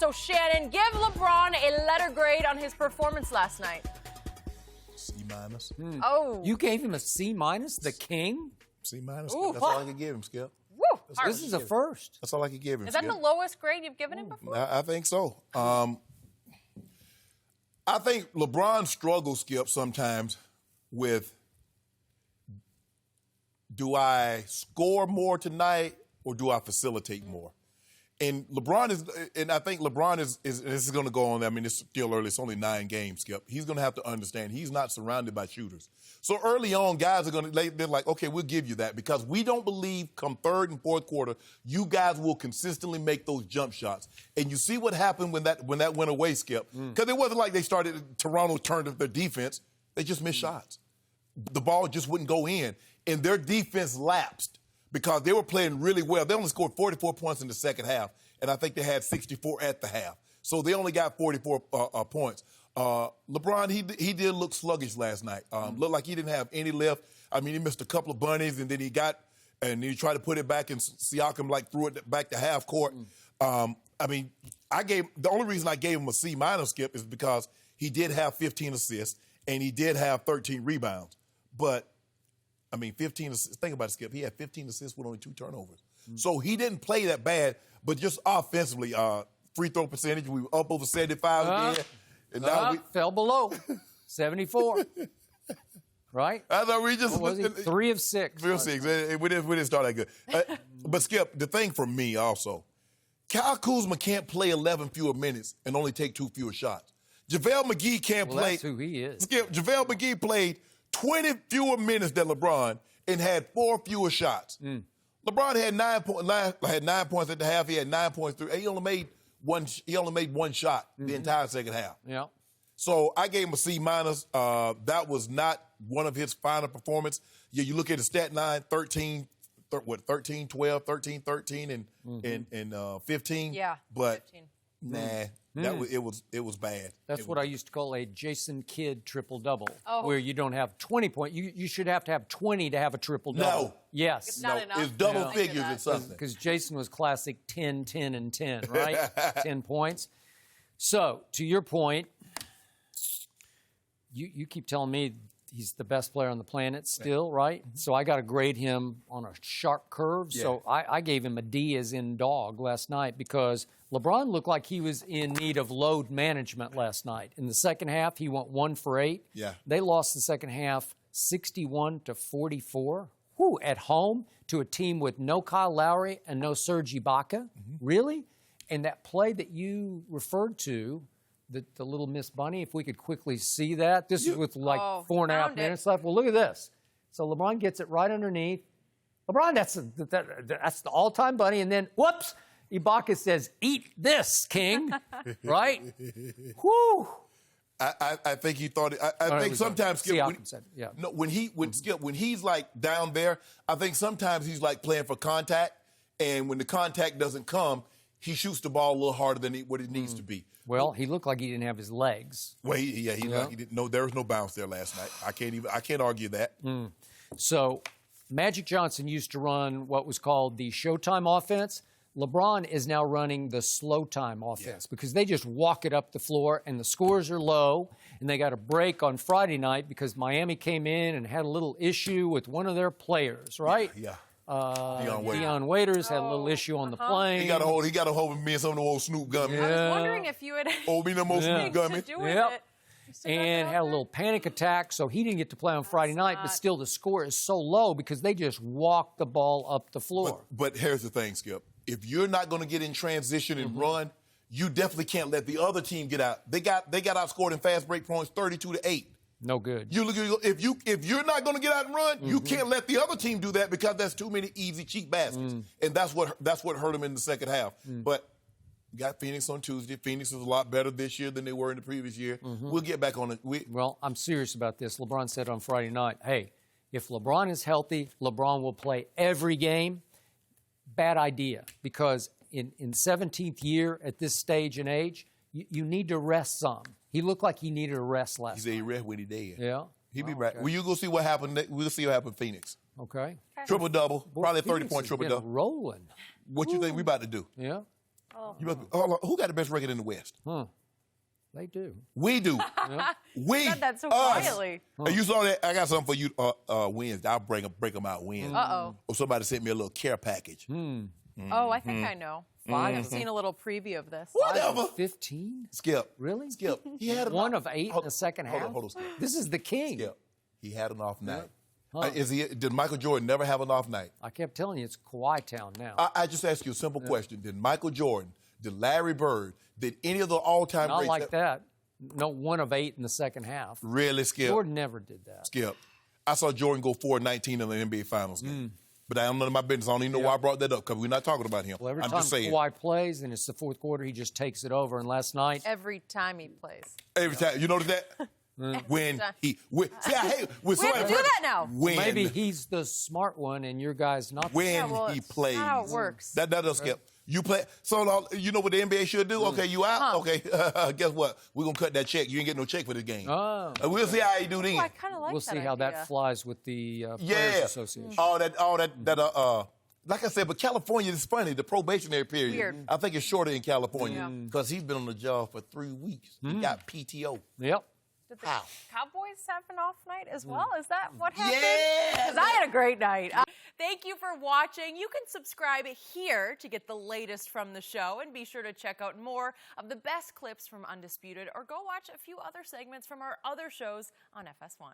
So, Shannon, give LeBron a letter grade on his performance last night. C-. Oh. You gave him a C-, the king? C-. Ooh, That's all I could give him, Skip. Woo, This is a first. That's all I could give him, Is that Skip. the lowest grade you've given him before? I think so. I think LeBron struggles, Skip, sometimes with, do I score more tonight or do I facilitate more? And I think LeBron is this is going to go on. I mean, it's still early. It's only 9 games, Skip. He's going to have to understand he's not surrounded by shooters. So early on, guys are going to, they're like, okay, we'll give you that because we don't believe come third and fourth quarter, you guys will consistently make those jump shots. And you see what happened when that went away, Skip. Because it wasn't like Toronto turned up their defense. They just missed shots. The ball just wouldn't go in. And their defense lapsed because they were playing really well. They only scored 44 points in the second half, and I think they had 64 at the half. So they only got 44 points. LeBron, he did look sluggish last night. Looked like he didn't have any lift. I mean, he missed a couple of bunnies, and then he tried to put it back, and Siakam threw it back to half court. I mean, the only reason I gave him a C-, Skip, is because he did have 15 assists, and he did have 13 rebounds. But I mean, 15 assists. Think about it, Skip. He had 15 assists with only 2 turnovers. So he didn't play that bad, but just offensively, free throw percentage, we were up over 75 again. And now we fell below 74. Right? I thought we just... What was he? 3 of 6. 3 of 6. We didn't start that good. But, Skip, the thing for me also, Kyle Kuzma can't play 11 fewer minutes and only take 2 fewer shots. JaVale McGee can't play... That's who he is. Skip, JaVale McGee played 20 fewer minutes than LeBron and had 4 fewer shots. LeBron had 9 points at the half. He had 9 points through. He only made one shot the entire second half. Yeah. So I gave him a C-. That was not one of his final performances. Yeah, you look at the stat line, 13, 12, 13, 13, and 15. Yeah, but 15. It was bad. That's what I used to call a Jason Kidd triple-double, Oh. where you don't have 20 points. You should have to have 20 to have a triple-double. No. Yes. It's not enough. It's double Yeah. figures or something. Because Jason was classic 10, 10, and 10, right? 10 points. So, to your point, you keep telling me he's the best player on the planet still, right? So I got to grade him on a sharp curve. Yeah. So I gave him a D as in dog last night because LeBron looked like he was in need of load management last night. In the second half, he went 1 for 8. Yeah. They lost the second half 61-44. Whew, at home to a team with no Kyle Lowry and no Serge Ibaka. Really? And that play that you referred to, the little Miss Bunny, if we could quickly see that. This is with like 4.5 minutes left. Well, look at this. So LeBron gets it right underneath. LeBron, that's the all-time bunny. And then, whoops, Ibaka says, "Eat this, King." Right? Whew. I think he thought it. I think sometimes Skip, when he's like down there, I think sometimes he's like playing for contact, and when the contact doesn't come, he shoots the ball a little harder than what it needs to be. Well, he looked like he didn't have his legs. Well, he didn't know there was no bounce there last night. I can't argue that. So, Magic Johnson used to run what was called the Showtime offense. LeBron is now running the slow time offense because they just walk it up the floor and the scores are low, and they got a break on Friday night because Miami came in and had a little issue with one of their players, right? Yeah. Dion Waiters had a little issue on the plane. He got a hold of me and some of the old Snoop gummy. I was wondering if you had me no more Snoop gummy. to do with it. And had a little panic attack, so he didn't get to play on Friday night, but still the score is so low because they just walked the ball up the floor. But here's the thing, Skip. If you're not going to get in transition and run, you definitely can't let the other team get out. They got outscored in fast break points 32-8. No good. If you're not going to get out and run, you can't let the other team do that because that's too many easy, cheap baskets. And that's what hurt them in the second half. But you got Phoenix on Tuesday. Phoenix is a lot better this year than they were in the previous year. We'll get back on it. Well, I'm serious about this. LeBron said on Friday night, hey, if LeBron is healthy, LeBron will play every game. Bad idea, because in 17th year at this stage and age, you need to rest some. He looked like he needed a rest last night. He said he rest when he dead. Yeah. He'll be right. Well, you go see what happened. We'll see what happened in Phoenix. Okay. Triple-double, probably a 30-point triple-double. Rolling. What you think we about to do? Yeah. You must be, hold on, who got the best record in the West? Huh. They do. We do. We. Said that so us. quietly. You saw that? I got something for you Wednesday. I'll break them out Wednesday. Uh-oh. Or somebody sent me a little care package. Oh, I think I know. I've seen a little preview of this. Whatever. 15? Skip. Really? Skip. He had One of 8 in the second half? Hold on, Skip. This is the king. Skip. He had an off night. Huh. Did Michael Jordan never have an off night? I kept telling you, it's Kawhi Town now. I just asked you a simple question. Did Michael Jordan, did Larry Bird, did any of the all-time Not greats? like that. No, 1 of 8 in the second half. Really, Skip? Jordan never did that. Skip. I saw Jordan go 4-19 in the NBA Finals game. But I don't know my business. I don't even know why I brought that up because we're not talking about him. Well, every I'm time just saying. Kawhi plays and it's the fourth quarter, he just takes it over. And last night, Every time he plays. Every time. You notice that? When he. See, I hate. When We have to do that now. When, maybe he's the smart one and your guy's not. when Yeah, well, he it's plays. not how it works. That does Skip. You play. So you know what the NBA should do? Okay, you out? Okay, guess what? We're going to cut that check. You ain't getting no check for this game. Oh. We'll see how you do then. Oh, I kind of like We'll that see how idea. that flies with the Players Yeah. Association. All that, like I said, but California is funny. The probationary period, Weird. I think it's shorter in California because he's been on the job for 3 weeks. He got PTO. Yep. Did the How? Cowboys have an off night as well? Is that what happened? Yeah. Because I had a great night. Thank you for watching. You can subscribe here to get the latest from the show, and be sure to check out more of the best clips from Undisputed, or go watch a few other segments from our other shows on FS1.